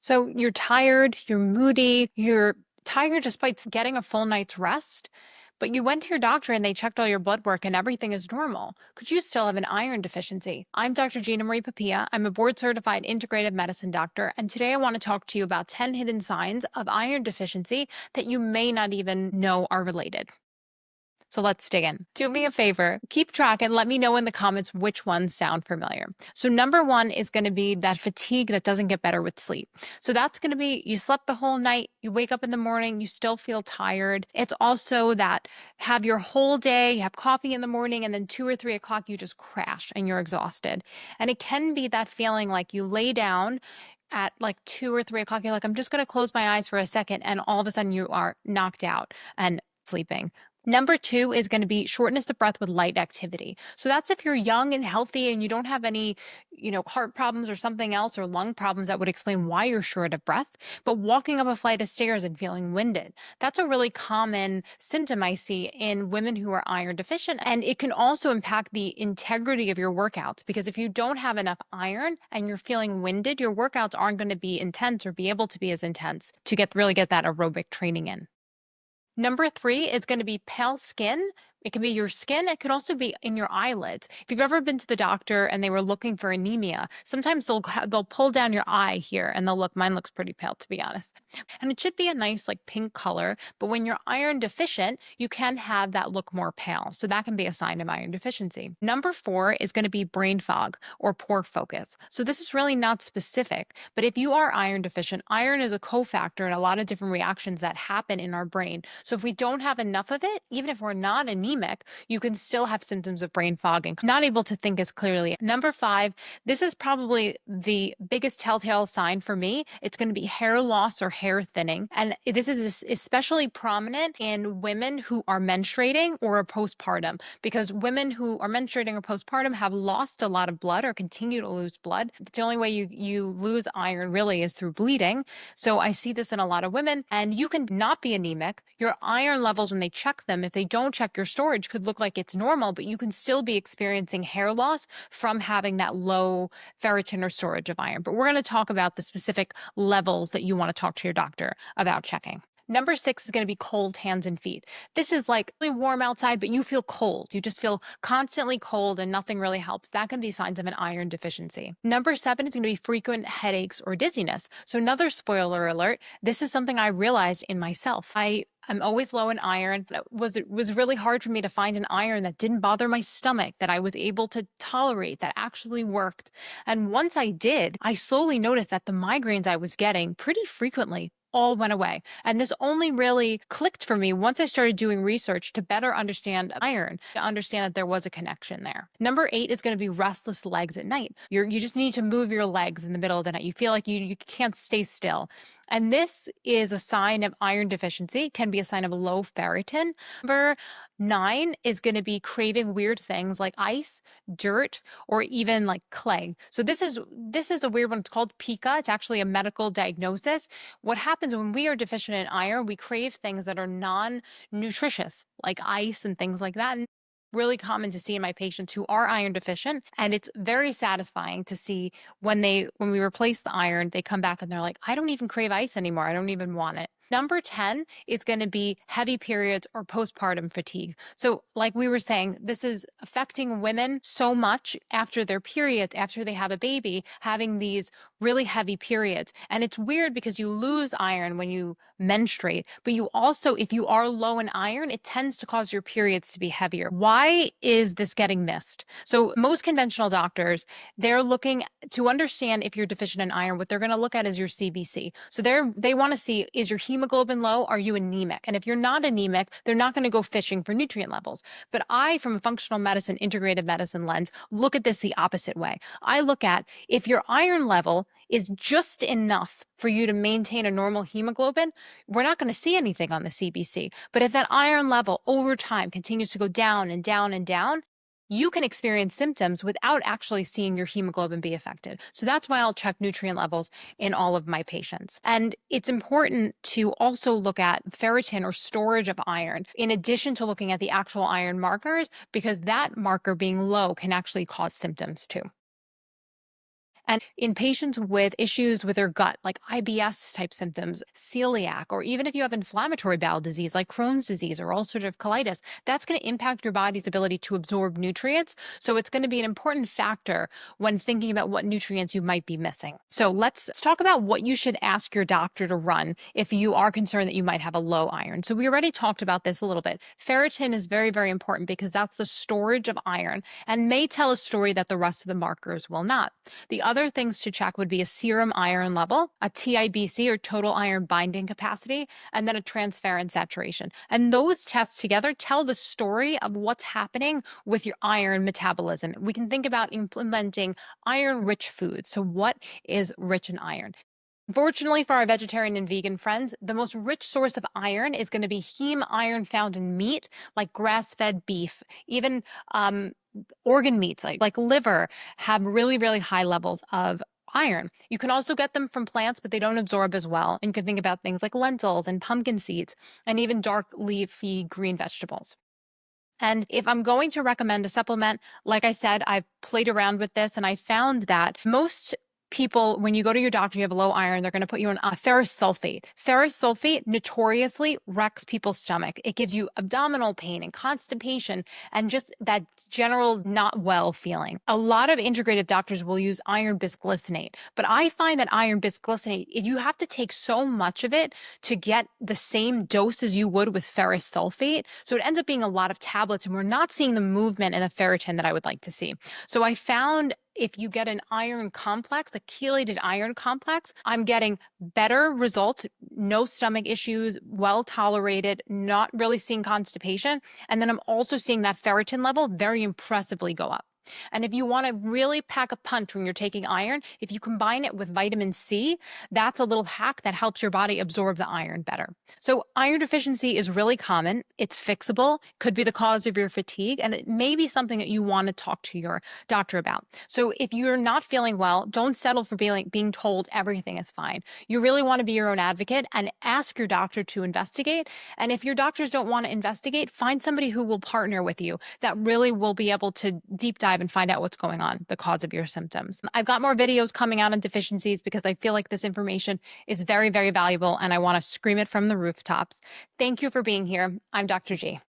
So you're tired, you're moody, you're tired despite getting a full night's rest, but you went to your doctor and they checked all your blood work and everything is normal. Could you still have an iron deficiency? I'm Dr. Gina Marie Papilla. I'm a board certified integrative medicine doctor, and today I want to talk to you about 10 hidden signs of iron deficiency that you may not even know are related. So let's dig in. Do me a favor, keep track and let me know in the comments which ones sound familiar. So number one is going to be that fatigue that doesn't get better with sleep. So that's going to be you slept the whole night, you wake up in the morning, you still feel tired. It's also that have your whole day, you have coffee in the morning, and then 2 or 3 o'clock, you just crash and you're exhausted. And it can be that feeling like you lay down at like 2 or 3 o'clock, you're like, I'm just going to close my eyes for a second. And all of a sudden you are knocked out and sleeping. Number two is going to be shortness of breath with light activity. So that's if you're young and healthy and you don't have any, heart problems or something else or lung problems that would explain why you're short of breath. But walking up a flight of stairs and feeling winded, that's a really common symptom I see in women who are iron deficient. And it can also impact the integrity of your workouts, because if you don't have enough iron and you're feeling winded, your workouts aren't going to be intense or be able to be as intense to really get that aerobic training in. Number three is going to be pale skin. It can be your skin. It could also be in your eyelids. If you've ever been to the doctor and they were looking for anemia, sometimes they'll pull down your eye here and they'll look. Mine looks pretty pale, to be honest. And it should be a nice like pink color. But when you're iron deficient, you can have that look more pale. So that can be a sign of iron deficiency. Number four is going to be brain fog or poor focus. So this is really not specific, but if you are iron deficient, iron is a cofactor in a lot of different reactions that happen in our brain. So if we don't have enough of it, even if we're not anemic, you can still have symptoms of brain fog and not able to think as clearly. Number five, this is probably the biggest telltale sign for me. It's going to be hair loss or hair thinning. And this is especially prominent in women who are menstruating or are postpartum, because women who are menstruating or postpartum have lost a lot of blood or continue to lose blood. It's the only way you lose iron really is through bleeding. So I see this in a lot of women, and you can not be anemic. Your iron levels, when they check them, if they don't check your storage, could look like it's normal, but you can still be experiencing hair loss from having that low ferritin or storage of iron. But we're going to talk about the specific levels that you want to talk to your doctor about checking. Number six is going to be cold hands and feet. This is like really warm outside, but you feel cold. You just feel constantly cold and nothing really helps. That can be signs of an iron deficiency. Number seven is going to be frequent headaches or dizziness. So another spoiler alert, this is something I realized in myself. I'm always low in iron. It was really hard for me to find an iron that didn't bother my stomach, that I was able to tolerate, that actually worked. And once I did, I slowly noticed that the migraines I was getting pretty frequently all went away. And this only really clicked for me once I started doing research to better understand iron, to understand that there was a connection there. Number eight is going to be restless legs at night. You just need to move your legs in the middle of the night. You feel like you can't stay still. And this is a sign of iron deficiency, can be a sign of low ferritin. Number nine is going to be craving weird things like ice, dirt, or even like clay. So this is a weird one. It's called pica. It's actually a medical diagnosis. What happens when we are deficient in iron, we crave things that are non-nutritious, like ice and things like that. And really common to see in my patients who are iron deficient, and it's very satisfying to see when we replace the iron, they come back and they're like, I don't even crave ice anymore. I don't even want it. Number 10 is going to be heavy periods or postpartum fatigue. So like we were saying, this is affecting women so much after their periods, after they have a baby, having these really heavy periods. And it's weird because you lose iron when you menstruate, but you also, if you are low in iron, it tends to cause your periods to be heavier. Why is this getting missed? So most conventional doctors, they're looking to understand if you're deficient in iron. What they're going to look at is your CBC. So they want to see, is your hemoglobin low? Are you anemic? And if you're not anemic, they're not going to go fishing for nutrient levels. But I, from a functional medicine, integrative medicine lens, look at this the opposite way. I look at if your iron level is just enough for you to maintain a normal hemoglobin, we're not going to see anything on the CBC. But if that iron level over time continues to go down and down and down, you can experience symptoms without actually seeing your hemoglobin be affected. So that's why I'll check nutrient levels in all of my patients. And it's important to also look at ferritin or storage of iron, in addition to looking at the actual iron markers, because that marker being low can actually cause symptoms too. In patients with issues with their gut, like IBS type symptoms, celiac, or even if you have inflammatory bowel disease like Crohn's disease or ulcerative colitis, that's going to impact your body's ability to absorb nutrients. So it's going to be an important factor when thinking about what nutrients you might be missing. So let's talk about what you should ask your doctor to run if you are concerned that you might have a low iron. So we already talked about this a little bit. Ferritin is very, very important because that's the storage of iron and may tell a story that the rest of the markers will not. The other things to check would be a serum iron level, a TIBC or total iron binding capacity, and then a transferrin saturation. And those tests together tell the story of what's happening with your iron metabolism. We can think about implementing iron-rich foods. So what is rich in iron? Fortunately for our vegetarian and vegan friends, the most rich source of iron is going to be heme iron found in meat, like grass-fed beef, even organ meats like liver have really, really high levels of iron. You can also get them from plants, but they don't absorb as well. And you can think about things like lentils and pumpkin seeds and even dark leafy green vegetables. And if I'm going to recommend a supplement, like I said, I've played around with this and I found that most people, when you go to your doctor, you have low iron, they're going to put you on ferrous sulfate. Ferrous sulfate notoriously wrecks people's stomach. It gives you abdominal pain and constipation and just that general not well feeling. A lot of integrative doctors will use iron bisglycinate, but I find that iron bisglycinate, you have to take so much of it to get the same dose as you would with ferrous sulfate. So it ends up being a lot of tablets, and we're not seeing the movement and the ferritin that I would like to see. So I found if you get an iron complex, a chelated iron complex, I'm getting better results, no stomach issues, well tolerated, not really seeing constipation. And then I'm also seeing that ferritin level very impressively go up. And if you want to really pack a punch when you're taking iron, if you combine it with vitamin C, that's a little hack that helps your body absorb the iron better. So iron deficiency is really common. It's fixable, could be the cause of your fatigue, and it may be something that you want to talk to your doctor about. So if you're not feeling well, don't settle for being told everything is fine. You really want to be your own advocate and ask your doctor to investigate. And if your doctors don't want to investigate, find somebody who will partner with you that really will be able to deep dive and find out what's going on, the cause of your symptoms. I've got more videos coming out on deficiencies because I feel like this information is very, very valuable and I want to scream it from the rooftops. Thank you for being here. I'm Dr. G.